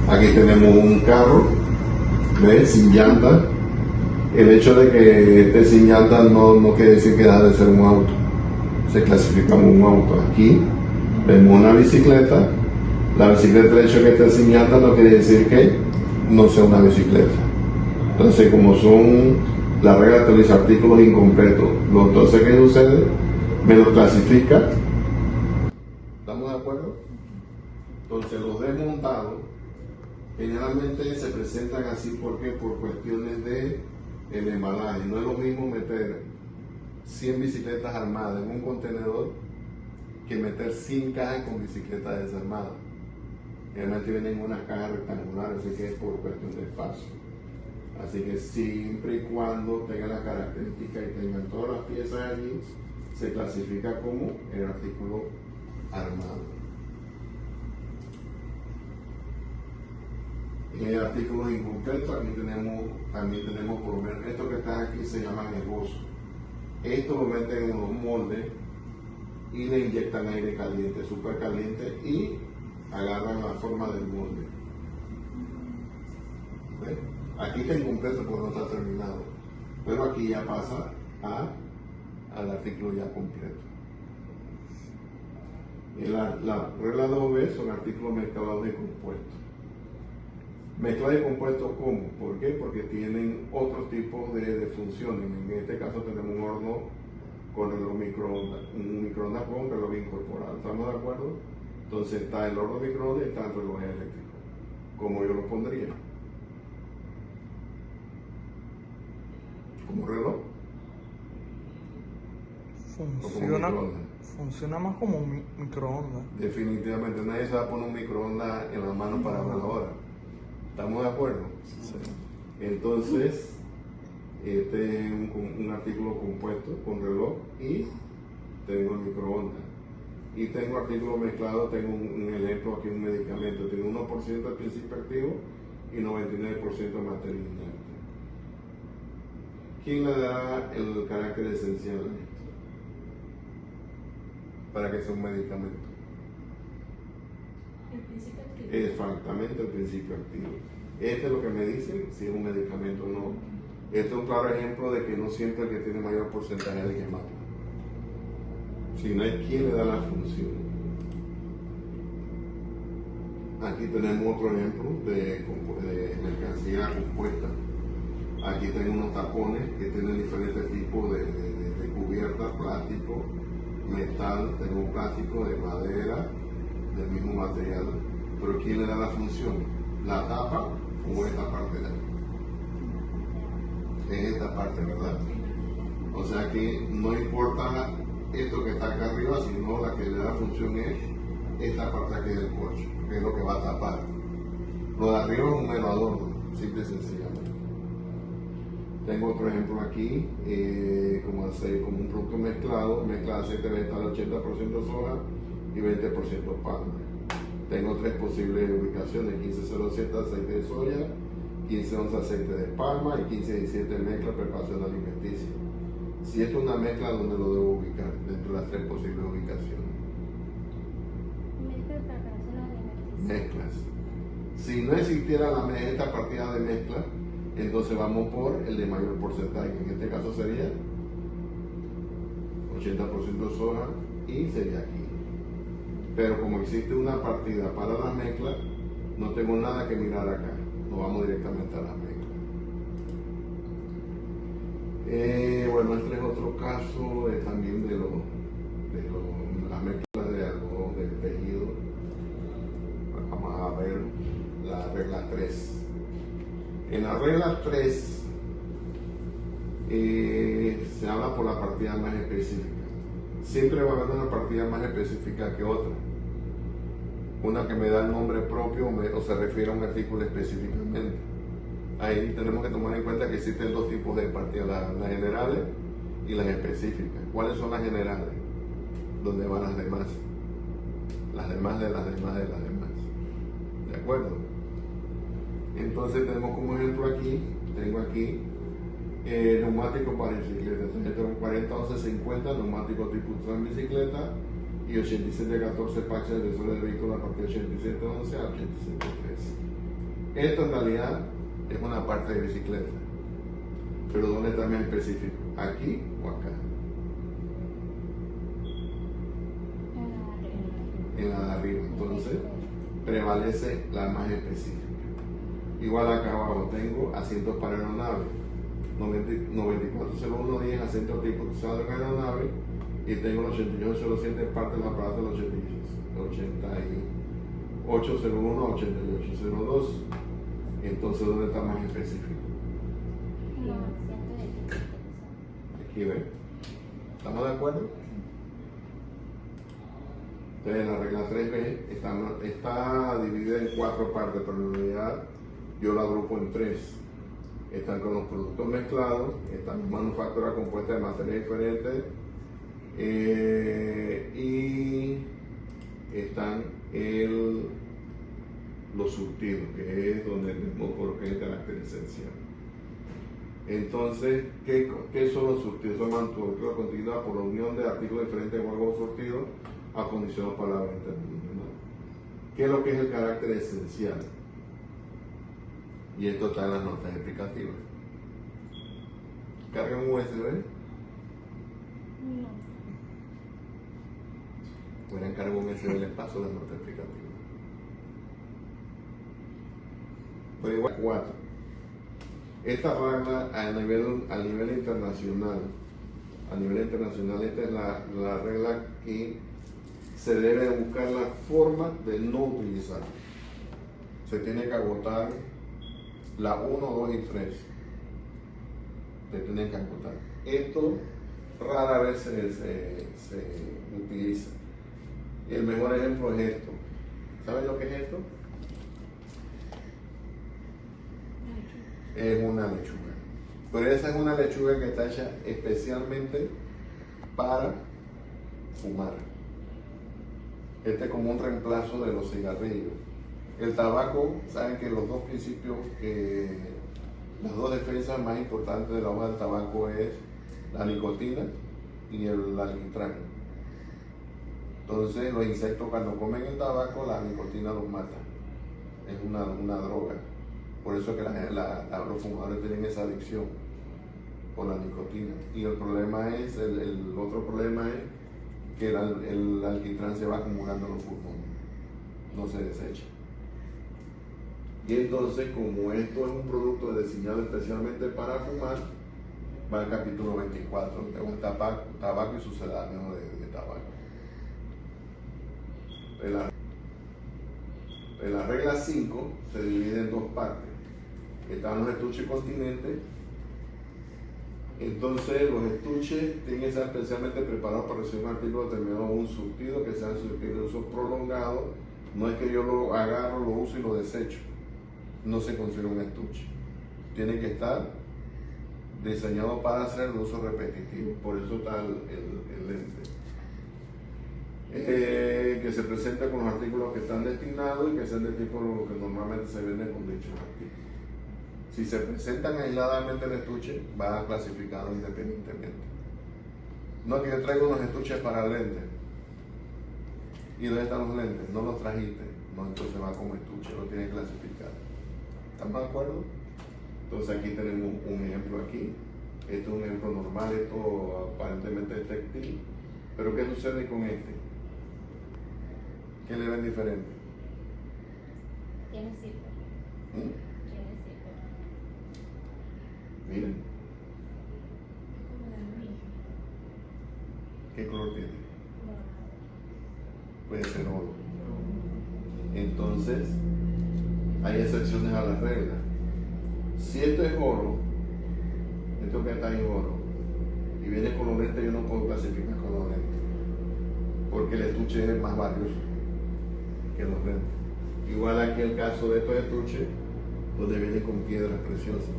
Aquí tenemos un carro, ¿ves? Sin llanta. El hecho de que esté sin llanta no quiere decir que deja de ser un auto. Se clasifica como un auto. Aquí vemos una bicicleta. La bicicleta, el hecho de que esté sin llanta no quiere decir que no sea una bicicleta. Entonces, como son las reglas de los artículos incompletos, entonces, ¿qué sucede? Me los clasifica. ¿Estamos de acuerdo? Entonces, los desmontados generalmente se presentan así. ¿Por qué? Por cuestiones de el embalaje. No es lo mismo meter 100 bicicletas armadas en un contenedor que meter 100 cajas con bicicletas desarmadas. Generalmente vienen en unas cajas rectangulares, así que es por cuestión de espacio. Así que siempre y cuando tengan las características y tengan todas las piezas allí, se clasifica como el artículo armado. En el artículo incompleto, aquí también tenemos por lo menos estos que están aquí se llaman esbozos. Esto lo meten en los moldes y le inyectan aire caliente, súper caliente, y agarran la forma del molde. ¿Ven? Aquí está incompleto porque no está terminado, pero aquí ya pasa al artículo ya completo. La regla 2B son artículos mezclados y compuestos. Mezclado y compuesto, ¿cómo? ¿Por qué? Porque tienen otros tipos de funciones. En este caso tenemos un horno con reloj microondas, un microondas con reloj incorporado. ¿Estamos de acuerdo? Entonces está el horno microondas y está el reloj eléctrico. ¿Cómo yo lo pondría? ¿Como reloj? Funciona más como un microondas. Definitivamente nadie se va a poner un microondas en la mano para ver la hora. ¿Estamos de acuerdo? Sí. Entonces, este es un artículo compuesto con reloj y tengo el microondas. Y tengo artículos mezclados, tengo un ejemplo aquí, un medicamento. Tiene 1% de principio activo y 99% de materia inerte. ¿Quién le da el carácter esencial a esto? Para que sea un medicamento. El principio activo. Exactamente, el principio activo. Este es lo que me dicen si es un medicamento o no. Este es un claro ejemplo de que no siempre el que tiene mayor porcentaje es el que mata, sino es quien le da la función. Aquí tenemos otro ejemplo de mercancía compuesta. Aquí tengo unos tapones que tienen diferentes tipos de cubiertas, plástico, metal, tengo plástico de madera, del mismo material. Pero ¿quién le da la función? ¿La tapa o esta parte de aquí? Es esta parte, ¿verdad? O sea que no importa esto que está acá arriba, sino la que le da función es esta parte aquí del corcho, que es lo que va a tapar. Lo de arriba es un mero adorno, simple y sencillamente. Tengo otro ejemplo aquí, como un producto mezclado, mezcla de aceite vegetal 80% soja y 20% palma. Tengo tres posibles ubicaciones: 1507 aceite de soya, 1511 aceite de palma y 1517 mezcla preparación alimenticia. Si esto es una mezcla, ¿dónde lo debo ubicar? Dentro de las tres posibles ubicaciones. Mezcla para preparación alimenticia. Mezclas. Si no existiera esta partida de mezcla, entonces vamos por el de mayor porcentaje, que en este caso sería 80% soja y sería aquí. Pero como existe una partida para la mezcla, no tengo nada que mirar acá, nos vamos directamente a la mezcla. Bueno, este es otro caso también de las mezclas de algodón, del tejido. Vamos a ver la regla 3. En la regla 3 se habla por la partida más específica. Siempre va a haber una partida más específica que otra. Una que me da el nombre propio o se refiere a un artículo específicamente. Ahí tenemos que tomar en cuenta que existen dos tipos de partidas, las generales y las específicas. ¿Cuáles son las generales? ¿Dónde van las demás? Las demás de las demás de las demás. ¿De acuerdo? Entonces tenemos como ejemplo aquí, tengo aquí neumático para bicicleta. Entonces tengo 40-11-50 neumático tipo en bicicleta y 87-14 parches de sensores de vehículo a partir de 8711 a 8713. Esto en realidad es una parte de bicicleta, pero ¿dónde está más específico? ¿Aquí o acá? En la de arriba. Entonces prevalece la más específica. Igual acá abajo tengo asientos para aeronave, 940110 asientos tipo usado en aeronave, y tengo el 8807 parte del aparato del 8801 8802. Entonces, ¿dónde está más específico? No, siento de tipo Aquí ven. ¿Estamos de acuerdo? Entonces, la regla 3B está dividida en 4 partes, pero en realidad yo la agrupo en 3. Están con los productos mezclados, están manufactura compuesta de materias diferentes, y están los surtidos, que es donde vemos por qué es el carácter esencial. Entonces, ¿qué son los surtidos? Son manufactura continua por la unión de artículos diferentes de juegos surtidos acondicionados para la venta. ¿Qué es lo que es el carácter esencial? Y esto está en las notas explicativas. ¿Carga un USB? No. Bueno, encargo un USB, les paso las notas explicativas. Pues igual 4. Esta regla a nivel internacional, esta es la regla que se debe buscar la forma de no utilizar. Se tiene que agotar la 1, 2 y 3. Se tiene que agotar. Esto rara vez se utiliza. El mejor ejemplo es esto. ¿Saben lo que es esto? Es una lechuga. Pero esa es una lechuga que está hecha especialmente para fumar. Este es como un reemplazo de los cigarrillos. El tabaco, saben que los dos principios, las dos defensas más importantes de la hoja del tabaco es la nicotina y el alquitrán. Entonces los insectos cuando comen el tabaco, la nicotina los mata. Es una droga. Por eso que los fumadores tienen esa adicción por la nicotina. Y el problema es, el otro problema es que el alquitrán se va acumulando en los pulmones, no se desecha. Y entonces, como esto es un producto diseñado especialmente para fumar, va al capítulo 24, que es el tabaco y sucedáneos de tabaco. La regla 5 se divide en 2 partes. Están los estuches continentes. Entonces, los estuches tienen que ser especialmente preparados para recibir un artículo determinado o un surtido, que sea un surtido de uso prolongado. No es que yo lo agarro, lo uso y lo desecho. No se considera un estuche. Tiene que estar diseñado para hacer el uso repetitivo. Por eso está el lente. Que se presenta con los artículos que están destinados y que sean de tipo lo que normalmente se vende con dichos artículos. Si se presentan aisladamente el estuche, va clasificado independientemente. No, que yo traigo unos estuches para lentes. ¿Y dónde están los lentes? No los trajiste. No, entonces va como estuche, lo tiene clasificado. ¿Estamos de acuerdo? Entonces aquí tenemos un ejemplo aquí. Este es un ejemplo normal, esto aparentemente es textil. Pero ¿qué sucede con este? ¿Qué le ven diferente? Tiene zipper. Tiene zipper. Miren, Como la mía. ¿qué color tiene? Dorado. Puede ser oro. Entonces, hay excepciones a la regla. Si esto es oro, esto que está en oro, y viene con los lentes, yo no puedo clasificar con los lentes, porque el estuche es más valioso que los lentes. Igual aquí el caso de estos estuches, donde viene con piedras preciosas.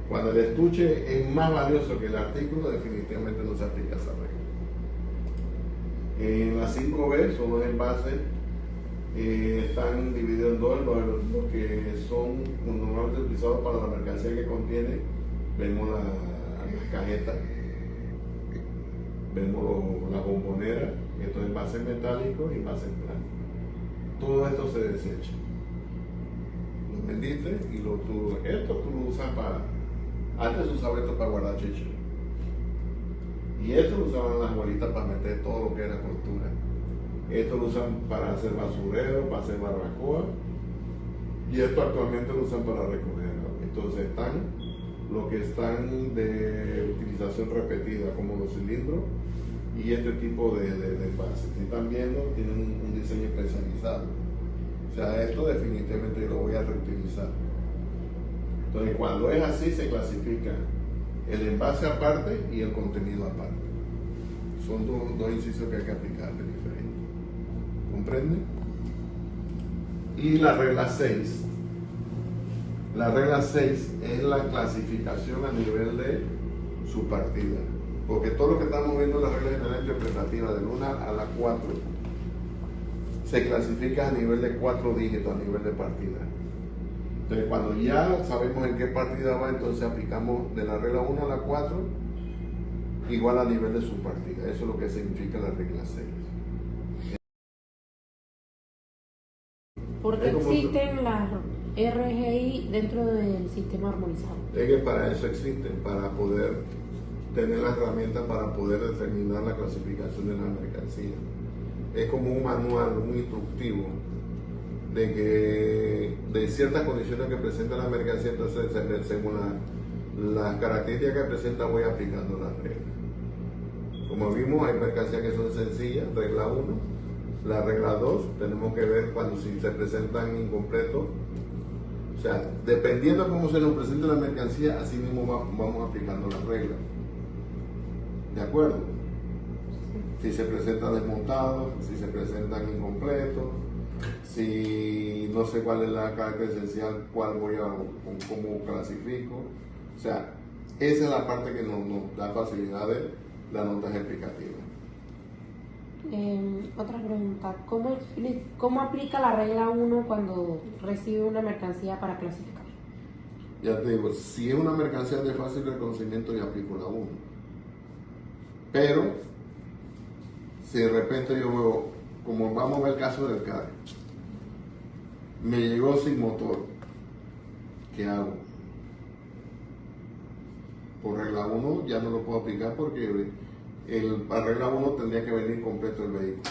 Cuando el estuche es más valioso que el artículo, definitivamente no se aplica esa regla. En la 5B son los envases, están divididos en dos, los que son normalmente utilizados para la mercancía que contiene. Vemos las cajetas, vemos las bomboneras, estos envases metálicos y envases plásticos. todo esto se desecha. Lo vendiste y esto tú lo usas para, antes usaba esto para guardar chicha. Y esto lo usaban las abuelitas para meter todo lo que era costura. Esto lo usan para hacer basurero, para hacer barbacoa. Y esto actualmente lo usan para recoger. Entonces están los que están de utilización repetida, como los cilindros y este tipo de envases. Si están viendo, tienen un diseño especializado. O sea, esto definitivamente yo lo voy a reutilizar. Entonces, cuando es así, se clasifica el envase aparte y el contenido aparte. Son dos incisos que hay que aplicarle diferentes. ¿Comprende? Y la regla 6. La regla 6 es la clasificación a nivel de su partida. Porque todo lo que estamos viendo en la regla general interpretativa del 1 a la 4 se clasifica a nivel de 4 dígitos, a nivel de partida. Entonces, cuando ya sabemos en qué partida va, entonces aplicamos de la regla 1 a la 4 igual a nivel de su partida. Eso es lo que significa la regla 6. ¿Por qué existen las RGI dentro del sistema armonizado? Es que para eso existen, para poder tener las herramientas para poder determinar la clasificación de la mercancía. Es como un manual, un instructivo de que de ciertas condiciones que presenta la mercancía, entonces según las características que presenta voy aplicando las reglas. Como vimos, hay mercancías que son sencillas, regla 1. La regla 2, tenemos que ver cuando si se presentan incompletos. O sea, dependiendo de cómo se nos presente la mercancía, así mismo vamos aplicando las reglas. ¿De acuerdo? Si se presenta desmontado, si se presentan incompletos, si no sé cuál es la carácter esencial, cómo clasifico. O sea, esa es la parte que nos da facilidad de las notas explicativas. Otra pregunta, ¿cómo aplica la regla 1 cuando recibe una mercancía para clasificar? Ya te digo, si es una mercancía de fácil reconocimiento, ya aplico la 1. Pero, si de repente yo veo, como vamos a ver el caso del carro, me llegó sin motor, ¿qué hago? Por regla 1 ya no lo puedo aplicar porque para regla 1 tendría que venir completo el vehículo.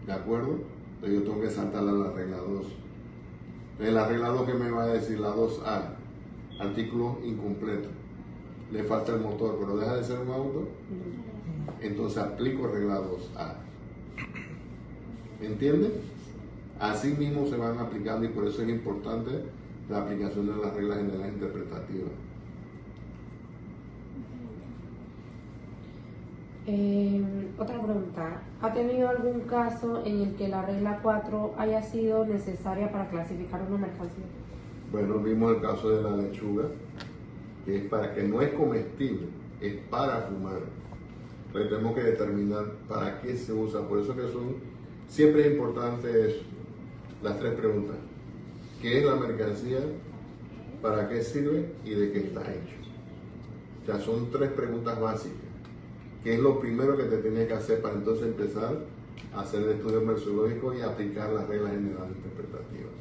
¿De acuerdo? Entonces yo tengo que saltarla a la regla 2. En la regla 2, ¿qué me va a decir? La 2A, artículo incompleto. Le falta el motor, pero deja de ser un auto. Entonces aplico regla 2A. ¿Entienden? Así mismo se van aplicando y por eso es importante la aplicación de las reglas generales interpretativas. Otra pregunta, ¿ha tenido algún caso en el que la regla 4 haya sido necesaria para clasificar una mercancía? Bueno, vimos el caso de la lechuga, que es para que no es comestible, es para fumar. Entonces tenemos que determinar para qué se usa. Por eso que siempre es importante eso, las 3 preguntas. ¿Qué es la mercancía? ¿Para qué sirve? ¿Y de qué está hecho? O sea, son 3 preguntas básicas, que es lo primero que te tienes que hacer para entonces empezar a hacer el estudio merceológico y aplicar las reglas generales interpretativas.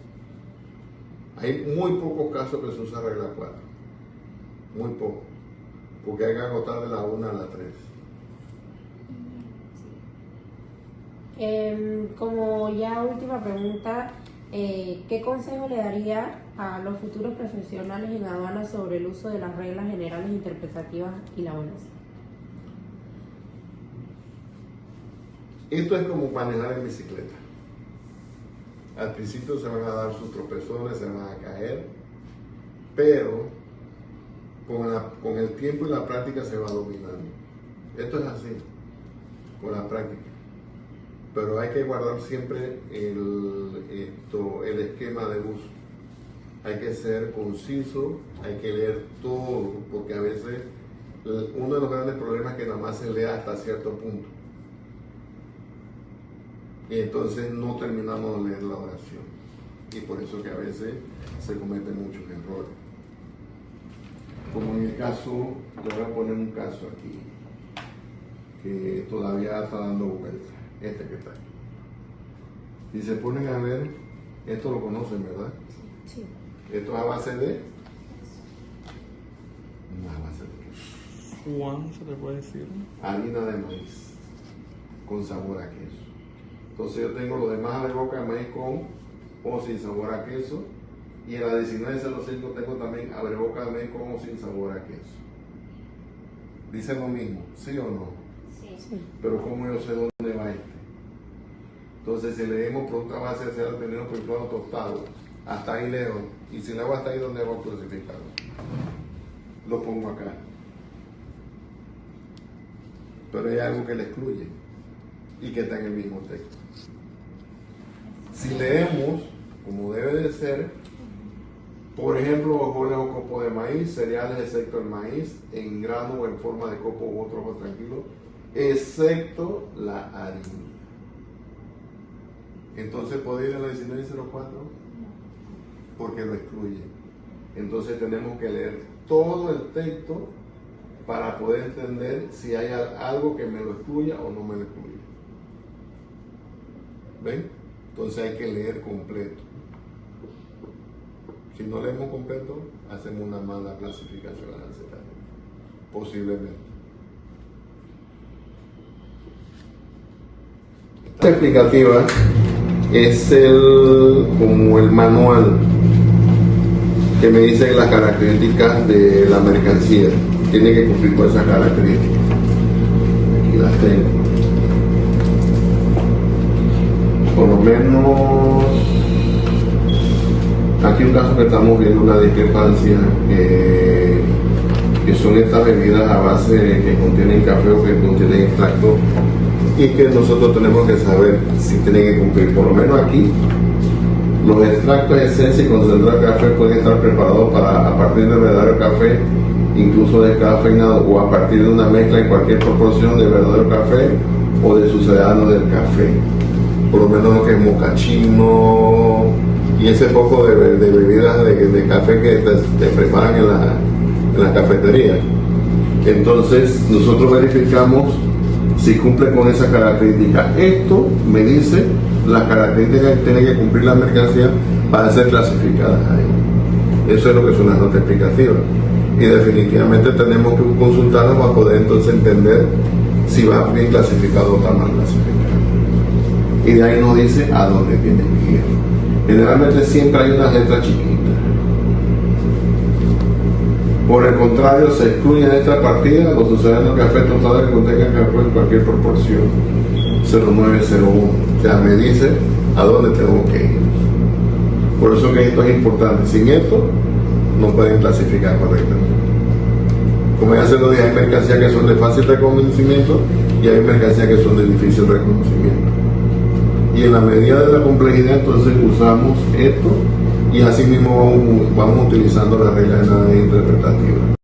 Hay muy pocos casos que se usa regla 4, muy poco, porque hay que agotar de la 1 a la 3. Como ya última pregunta, ¿qué consejo le daría a los futuros profesionales en aduanas sobre el uso de las reglas generales interpretativas y la evaluación? Esto es como manejar en bicicleta. Al principio se van a dar sus tropezones, se van a caer, pero con el tiempo y la práctica se va dominando. Esto es así, con la práctica. Pero hay que guardar siempre el esquema de uso. Hay que ser conciso, hay que leer todo, porque a veces uno de los grandes problemas es que nada más se lea hasta cierto punto. Y entonces no terminamos de leer la oración. Y por eso que a veces se cometen muchos errores. Como en el caso, le voy a poner un caso aquí, que todavía está dando vueltas, este que está aquí. Si se ponen a ver, esto lo conocen, ¿verdad? Sí. Esto es a base de... No es a base de queso. Juan, se le puede decir. Harina de maíz con sabor a queso. Entonces yo tengo los demás abreboca de maíz con o sin sabor a queso. Y en la 1905 tengo también abreboca de maíz con o sin sabor a queso. Dicen lo mismo, ¿sí o no? Sí. Sí. Pero ¿cómo yo sé dónde va este? Entonces, si leemos producto a base de cereal tenido por plano tostado, hasta ahí leo. Y si leo hasta ahí, ¿dónde va a clasificarlo? Lo pongo acá. Pero hay algo que le excluye y que está en el mismo texto. Si leemos, como debe de ser, por ejemplo, hojuelas o copo de maíz, cereales excepto el maíz, en grano o en forma de copo u otro ojo tranquilo, excepto la harina. Entonces, ¿puede ir a la 1904? Porque lo excluye. Entonces tenemos que leer todo el texto para poder entender si hay algo que me lo excluya o no me lo excluya. ¿Ven? Entonces hay que leer completo. Si no leemos completo, hacemos una mala clasificación arancelaria. Posiblemente. Esta explicativa es como el manual que me dicen las características de la mercancía. Tiene que cumplir con esas características. Aquí las tengo. Por lo menos, aquí un caso que estamos viendo una discrepancia, que son estas bebidas a base que contienen café o que contienen extracto, y que nosotros tenemos que saber si tienen que cumplir. Por lo menos aquí, los extractos de esencia y concentrado de café pueden estar preparados a partir de verdadero café, incluso descafeinado, o a partir de una mezcla en cualquier proporción de verdadero café o de sucedáneo del café. Por lo menos lo que es mocachino y ese poco de bebidas de café que te preparan en la cafetería. Entonces nosotros verificamos si cumple con esa característica. Esto me dice las características que tiene que cumplir la mercancía para ser clasificadas ahí. Eso es lo que son las notas explicativas. Y definitivamente tenemos que consultarlas para poder entonces entender si va bien clasificado o está mal clasificado. Y de ahí nos dice a dónde tiene que ir. Generalmente siempre hay unas letras chiquitas. Por el contrario, se excluyen de esta partida los sucedáneos café tostados que contengan café en cualquier proporción. 0901. O sea, me dice a dónde tengo que ir. Por eso que esto es importante. Sin esto, no pueden clasificar correctamente. Como ya se lo dije, hay mercancías que son de fácil reconocimiento y hay mercancías que son de difícil reconocimiento. Y en la medida de la complejidad, entonces usamos esto y así mismo vamos utilizando las reglas interpretativas.